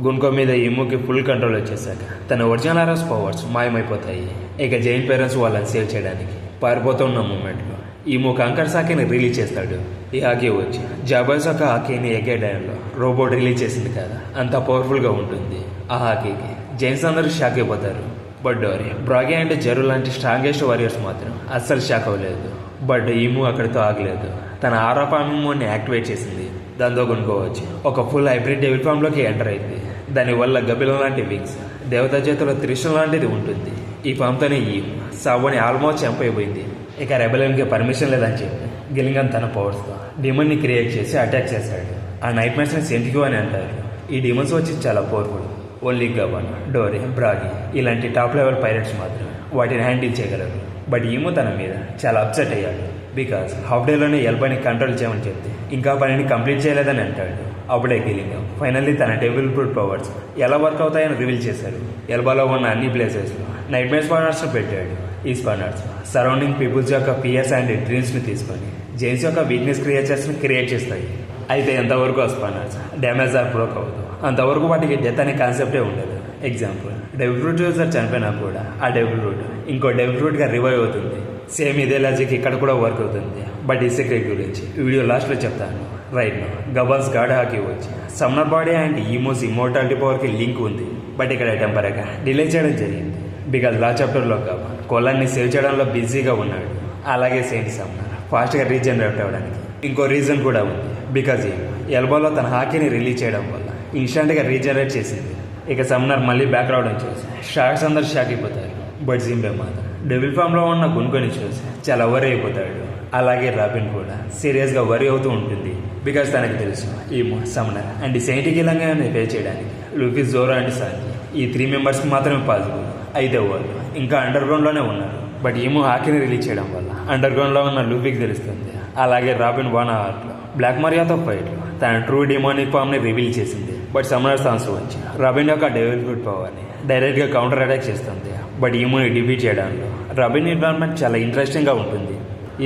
గున్కో మీద ఈముకి full control వచ్చేసాక తన ఒరిజినల్ ఆర్ఎస్ పవర్స్ మాయమైపోతాయి. ఇక జైన్ పేరెంట్స్ వాళ్ళని సేవ్ చేయడానికి పారిపోతున్న మూమెంట్లో ఈము కంకర్ సాకిని రిలీజ్ చేస్తాడు. ఈ హాకీ వచ్చి జాబాయ్స్ యొక్క హాకీని ఎగే టైంలో రోబోట్ రిలీజ్ చేసింది కదా, అంత పవర్ఫుల్గా ఉంటుంది. ఆ హాకీకి జైన్స్ అందరూ షాక్ అయిపోతారు. బట్ డోరీ, బ్రాగీ అండ్ జెరు లాంటి స్ట్రాంగెస్ట్ వారియర్స్ మాత్రం అస్సలు షాక్ అవ్వలేదు. బట్ ఈము అక్కడితో ఆగలేదు. తన ఆరాపాన్ని యాక్టివేట్ చేసింది. దాంతో కొనుక్కోవచ్చు ఒక ఫుల్ హైబ్రిడ్ డెవిల్ ఫామ్లోకి ఎంటర్ అయింది. దానివల్ల గబిలం లాంటి వింగ్స్, దేవతా చేతిలో త్రిశూలం లాంటిది ఉంటుంది. ఈ ఫామ్తోనే ఈ సాబోని ఆల్మోస్ట్ చంపైపోయింది. ఇక రెబెలియన్కి పర్మిషన్ లేదని చెప్పి గిలింగన్ తన పవర్స్తో డీమన్ని క్రియేట్ చేసి అటాక్ చేశాడు. ఆ నైట్ మ్యాచ్ని సెంటిక్యూ అని అంటారు. ఈ డీమన్స్ వచ్చి చాలా పవర్ఫుల్. ఓన్లీ గబన్, డోరీ, బ్రాగి ఇలాంటి టాప్ లెవెల్ పైరట్స్ మాత్రమే వాటిని హ్యాండిల్ చేయగలరు. బట్ ఈము తన మీద చాలా అప్సెట్ అయ్యాడు. బికాస్ హాఫ్ డేలోనే ఎల్బాని కంట్రోల్ చేయమని చెప్తే ఇంకా పనిని కంప్లీట్ చేయలేదని అంటాడు. అప్పుడే గిలింగం ఫైనల్లీ తన డెవిల్ ఫ్రూట్ పవర్స్ ఎలా వర్క్ అవుతాయని రివీల్ చేశారు. ఎల్బాలో ఉన్న అన్ని ప్లేసెస్లో నైట్ మేర్ స్పానర్స్ను పెట్టాడు. ఈ స్పానర్స్ సరౌండింగ్ పీపుల్స్ యొక్క పియర్స్ అండ్ డ్రీమ్స్ని తీసుకొని జైన్స్ యొక్క వీక్నెస్ క్రియేచర్స్ని క్రియేట్ చేస్తాయి. అయితే ఎంతవరకు ఆ స్పానర్స్ డ్యామేజ్ ఆర్ బ్రోక్ అవుతుంది అంతవరకు వాటికి డెత్ అనే కాన్సెప్టే ఉండదు. ఎగ్జాంపుల్, డెవిల్ ఫ్రూట్ యూజర్ చనిపోయినా కూడా ఆ డెవిల్ ఫ్రూట్ ఇంకో డెవిల్ ఫ్రూట్గా రివైవ్ అవుతుంది. సేమ్ ఇదే లాజిక్ ఇక్కడ కూడా వర్క్ అవుతుంది. బట్ ఈ సీక్రెట్ గురించి వీడియో లాస్ట్లో చెప్తాను. రైట్ నో గబన్స్ గాడ్ హాకీ వచ్చి సమ్నర్ బాడీ అండ్ ఈమోస్ ఇమోర్టాలిటీ పవర్కి లింక్ ఉంది. బట్ ఇక్కడ టెంపరీగా డిలే చేయడం జరిగింది. బికాజ్ లా చాప్టర్లో గబన్ కొలాన్ని సేవ్ చేయడంలో బిజీగా ఉన్నాడు. అలాగే సెయింట్ సమ్నర్ ఫాస్ట్గా రీజనరేట్ అవ్వడానికి ఇంకో రీజన్ కూడా ఉంది. బికాజ్ ఎల్బోలో తన హాకీని రిలీజ్ చేయడం వల్ల ఇన్స్టెంట్గా రీజనరేట్ చేసింది. ఇక సమ్నర్ మళ్ళీ బ్యాక్ రావడం చూసి షార్క్స్ అందరు షాక్ అయిపోతారు. బట్ జింబే మాత్రం డెవిల్ ఫామ్లో ఉన్న గున్కొని చూసి చాలా వరి అయిపోతాడు. అలాగే రాబిన్ కూడా సీరియస్గా వరి అవుతూ ఉంటుంది. బికాజ్ తనకు తెలుసు ఈ సమ్నర్ అండ్ సెయింట్ గిలంగానే పే చేయడానికి లూఫీ, జోరో అండ్ సాంజీ ఈ 3 మెంబర్స్కి మాత్రమే పాసిబుల్. అయితే వాళ్ళు ఇంకా అండర్ గ్రౌండ్లోనే ఉన్నారు. బట్ ఈమో హాకీని రిలీజ్ చేయడం వల్ల అండర్ గ్రౌండ్లో ఉన్న లూఫీకి తెలుస్తుంది. అలాగే రాబిన్ వానా ఆర్ట్లో బ్లాక్ మరియాతో ఫైట్లో తన ట్రూ డిమోనిక్ ఫామ్ని రివీల్ చేసింది. బట్ సమ్నర్ సాన్స్ వచ్చి రాబిన్ యొక్క డెవిల్ ఫ్రూట్ పవర్ని డైరెక్ట్గా కౌంటర్ అటాక్ చేస్తుంది. బట్ ఈమోని డిఫీట్ చేయడంలో రాబిన్ ఇన్వాల్వ్మెంట్ చాలా ఇంట్రెస్టింగ్గా ఉంటుంది.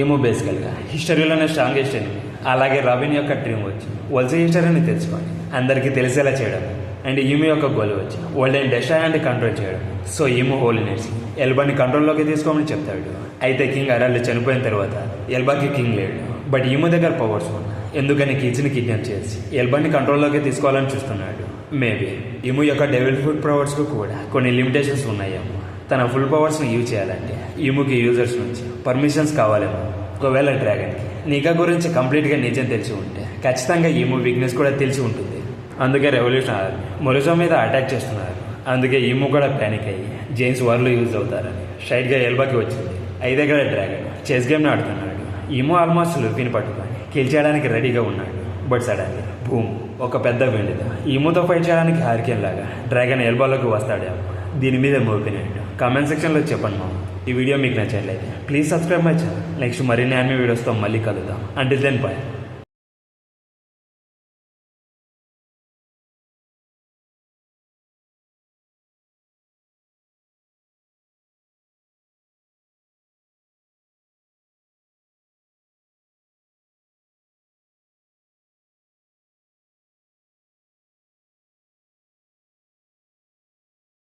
ఈమో బేసికల్గా హిస్టరీలోనే స్ట్రాంగెస్ట్ ఎనిమి. అలాగే రాబిన్ యొక్క డ్రీమ్ వచ్చి వలస హిస్టరీని తెలుసుకొని అందరికీ తెలిసేలా చేయడం. అండ్ ఈమో యొక్క గోల్ వచ్చి వరల్డ్ డెస్ట్రాయ్ అండ్ కంట్రోల్ చేయడం. సో ఈమో హోలీనెస్ ఎల్బాని కంట్రోల్లోకి తీసుకోమని చెప్తాడు. అయితే కింగ్ అరాల్డ్ చనిపోయిన తర్వాత ఎల్బాకి కింగ్ లేడు. బట్ ఈమో దగ్గర పవర్స్ ఉన్నాయి. ఎందుకని కిడ్స్ని కిడ్నాప్ చేసి ఎల్బాని కంట్రోల్లోకి తీసుకోవాలని చూస్తున్నాడు. మేబీ ఈమో యొక్క డెవిల్ ఫుడ్ పవర్స్కు కూడా కొన్ని లిమిటేషన్స్ ఉన్నాయేమో. తన ఫుల్ పవర్స్ని యూజ్ చేయాలంటే ఈమోకి యూజర్స్ నుంచి పర్మిషన్స్ కావాలేమో. ఒకవేళ డ్రాగన్కి నిఘా గురించి కంప్లీట్గా నిజం తెలిసి ఉంటే ఖచ్చితంగా ఈమో వీక్నెస్ కూడా తెలిసి ఉంటుంది. అందుకే రెవల్యూషన్ ఆర్మీ మొరిజో మీద అటాక్ చేస్తున్నారు. అందుకే ఈమో కూడా ప్యానిక్ అయ్యి జైన్స్ వార్లో యూజ్ అవుతారని స్ట్రైట్గా ఎల్బాకి వచ్చింది. అయితే ఇక్కడ డ్రాగన్ చెస్ గేమ్ని ఆడుతున్నాడు. ఈమో ఆల్మోస్ట్ లూఫీని పట్టుకొని కిల్ చేయడానికి రెడీగా ఉన్నాడు. బట్ సడన్లీ భూమ్ ఒక పెద్ద విండితో ఈమోతో ఫైట్ చేయడానికి హారికేన్ లాగా డ్రాగన్ ఎల్బాలోకి వస్తాడేమో. దీని మీద మీ ఒపీనియన్ కామెంట్ సెక్షన్లో చెప్పండి మామ. ఈ వీడియో మీకు నచ్చట్లయితే please subscribe my channel. Next మరిన్ని యానిమే వీడియోస్తో మళ్ళీ కలుద్దాం. Until then by.